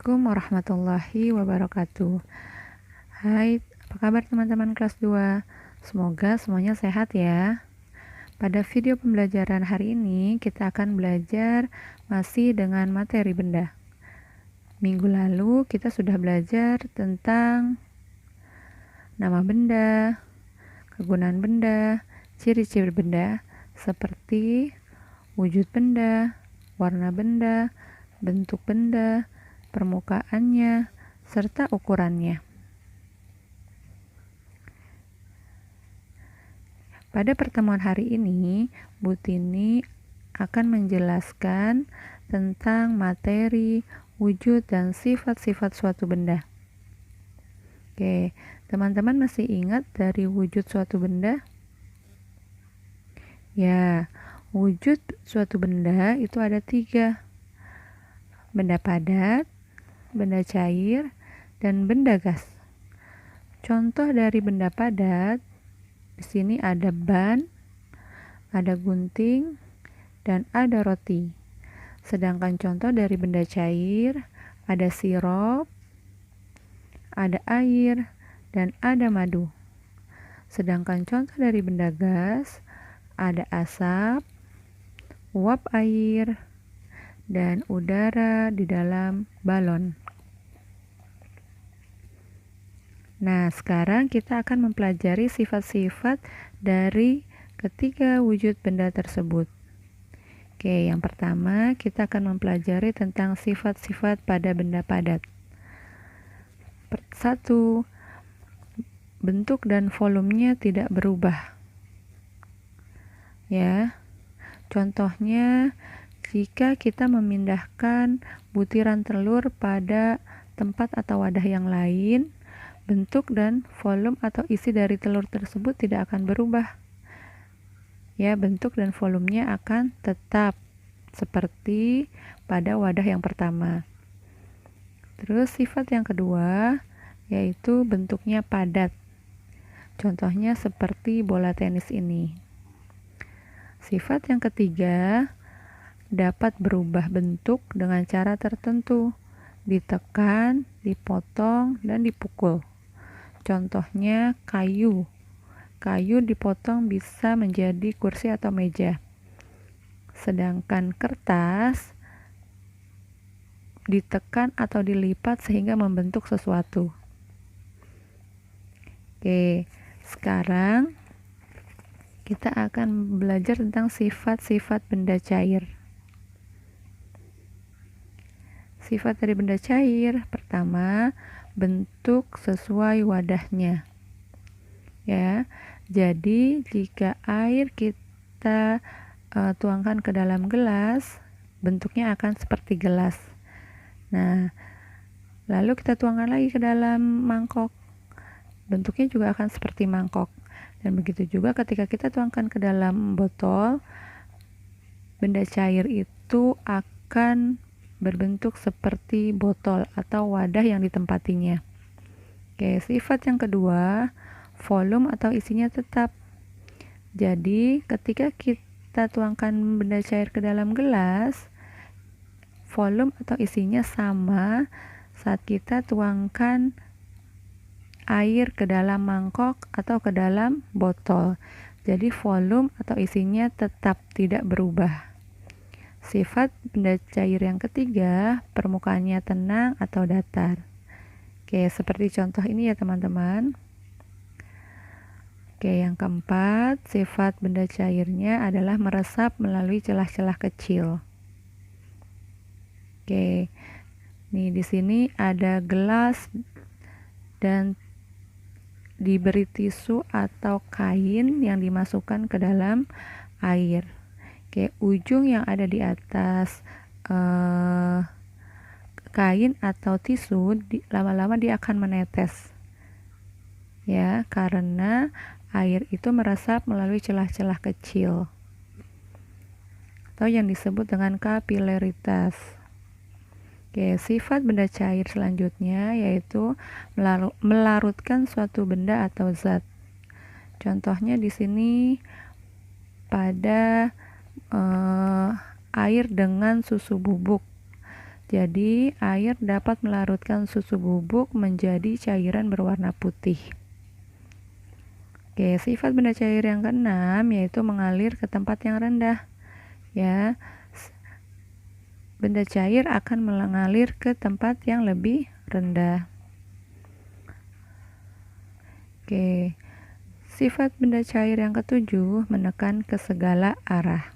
Assalamualaikum warahmatullahi wabarakatuh. Hai, apa kabar teman-teman kelas 2? Semoga semuanya sehat ya. Pada video pembelajaran hari ini kita akan belajar masih dengan materi benda. Minggu lalu kita sudah belajar tentang nama benda, kegunaan benda, ciri-ciri benda seperti wujud benda, warna benda, bentuk benda, permukaannya, serta ukurannya. Pada pertemuan hari ini, Bu Tini akan menjelaskan tentang materi, wujud, dan sifat-sifat suatu benda. Oke, teman-teman masih ingat dari wujud suatu benda? Ya, wujud suatu benda itu ada 3. Benda padat, benda cair, dan benda gas. Contoh dari benda padat, di sini ada ban, ada gunting, dan ada roti. Sedangkan contoh dari benda cair, ada sirup, ada air, dan ada madu. Sedangkan contoh dari benda gas, ada asap, uap air, dan udara di dalam balon. Nah, sekarang kita akan mempelajari sifat-sifat dari ketiga wujud benda tersebut. Oke, yang pertama kita akan mempelajari tentang sifat-sifat pada benda padat. 1. Bentuk dan volumenya tidak berubah. Ya. Contohnya, jika kita memindahkan butiran telur pada tempat atau wadah yang lain, bentuk dan volume atau isi dari telur tersebut tidak akan berubah. Ya, bentuk dan volumenya akan tetap seperti pada wadah yang pertama. Terus sifat yang kedua yaitu bentuknya padat. Contohnya seperti bola tenis ini. Sifat yang ketiga dapat berubah bentuk dengan cara tertentu, ditekan, dipotong, dan dipukul. Contohnya kayu. Kayu dipotong bisa menjadi kursi atau meja. Sedangkan kertas ditekan atau dilipat sehingga membentuk sesuatu. Oke, sekarang kita akan belajar tentang sifat-sifat benda cair. Sifat dari benda cair, pertama, bentuk sesuai wadahnya. Ya, jadi jika air kita tuangkan ke dalam gelas, bentuknya akan seperti gelas. Nah, lalu kita tuangkan lagi ke dalam mangkok, bentuknya juga akan seperti mangkok. Dan begitu juga ketika kita tuangkan ke dalam botol, benda cair itu akan berbentuk seperti botol atau wadah yang ditempatinya. Oke, sifat yang kedua, volume atau isinya tetap. Jadi, ketika kita tuangkan benda cair ke dalam gelas, volume atau isinya sama saat kita tuangkan air ke dalam mangkok atau ke dalam botol. Jadi volume atau isinya tetap tidak berubah. Sifat benda cair yang ketiga, permukaannya tenang atau datar. Oke, seperti contoh ini ya teman-teman. Oke, yang keempat, sifat benda cairnya adalah meresap melalui celah-celah kecil. Oke. Nih di sini ada gelas dan diberi tisu atau kain yang dimasukkan ke dalam air. Oke, ujung yang ada di atas kain atau tisu lama-lama dia akan menetes. Ya, karena air itu meresap melalui celah-celah kecil atau yang disebut dengan kapilaritas. Oke, sifat benda cair selanjutnya yaitu melarutkan suatu benda atau zat. Contohnya di sini pada air dengan susu bubuk. Jadi, air dapat melarutkan susu bubuk menjadi cairan berwarna putih. Oke, sifat benda cair yang keenam yaitu mengalir ke tempat yang rendah. Ya, benda cair akan mengalir ke tempat yang lebih rendah. Oke, sifat benda cair yang ketujuh menekan ke segala arah.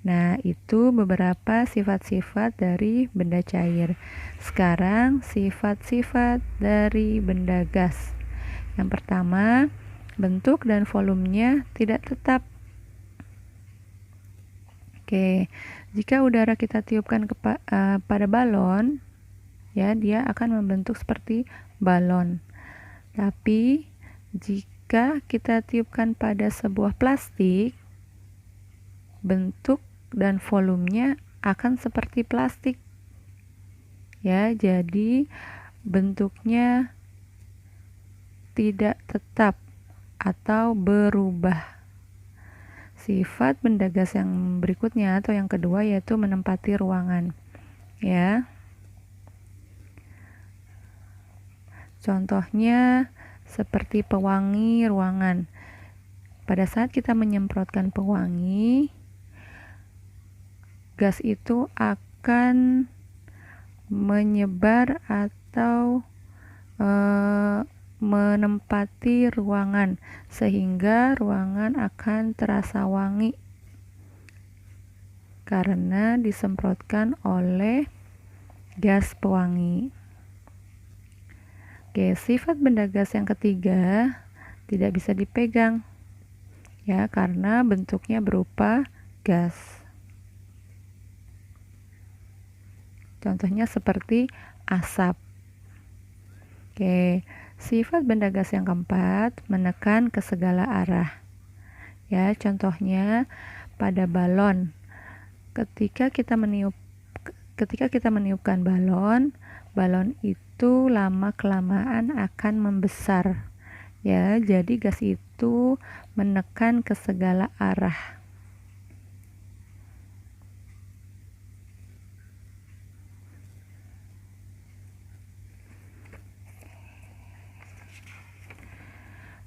Nah, itu beberapa sifat-sifat dari benda cair. Sekarang, sifat-sifat dari benda gas. Yang pertama, bentuk dan volumenya tidak tetap. Oke, jika udara kita tiupkan pada balon, ya, dia akan membentuk seperti balon. Tapi, jika kita tiupkan pada sebuah plastik, bentuk dan volumenya akan seperti plastik. Ya, jadi bentuknya tidak tetap atau berubah. Sifat benda gas yang berikutnya atau yang kedua yaitu menempati ruangan. Ya. Contohnya seperti pewangi ruangan. Pada saat kita menyemprotkan pewangi, gas itu akan menyebar atau menempati ruangan sehingga ruangan akan terasa wangi karena disemprotkan oleh gas pewangi. Oke, sifat benda gas yang ketiga tidak bisa dipegang ya karena bentuknya berupa gas. Contohnya seperti asap. Oke, sifat benda gas yang keempat menekan ke segala arah. Ya, contohnya pada balon. Ketika kita meniupkan balon, balon itu lama-kelamaan akan membesar. Ya, jadi gas itu menekan ke segala arah.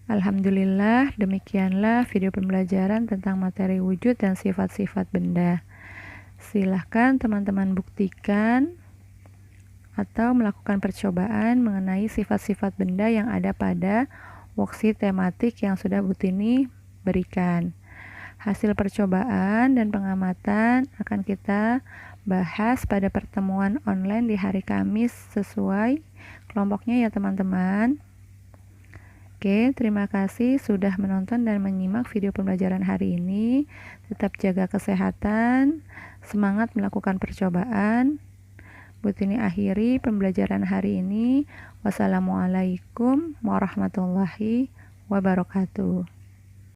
Alhamdulillah, demikianlah video pembelajaran tentang materi wujud dan sifat-sifat benda. Silahkan teman-teman buktikan atau melakukan percobaan mengenai sifat-sifat benda yang ada pada worksheet tematik yang sudah Bu Tini berikan. Hasil percobaan dan pengamatan akan kita bahas pada pertemuan online di hari Kamis sesuai kelompoknya ya teman-teman. Oke, terima kasih sudah menonton dan menyimak video pembelajaran hari ini. Tetap jaga kesehatan, semangat melakukan percobaan. Bu Tini akhiri pembelajaran hari ini. Wassalamualaikum warahmatullahi wabarakatuh.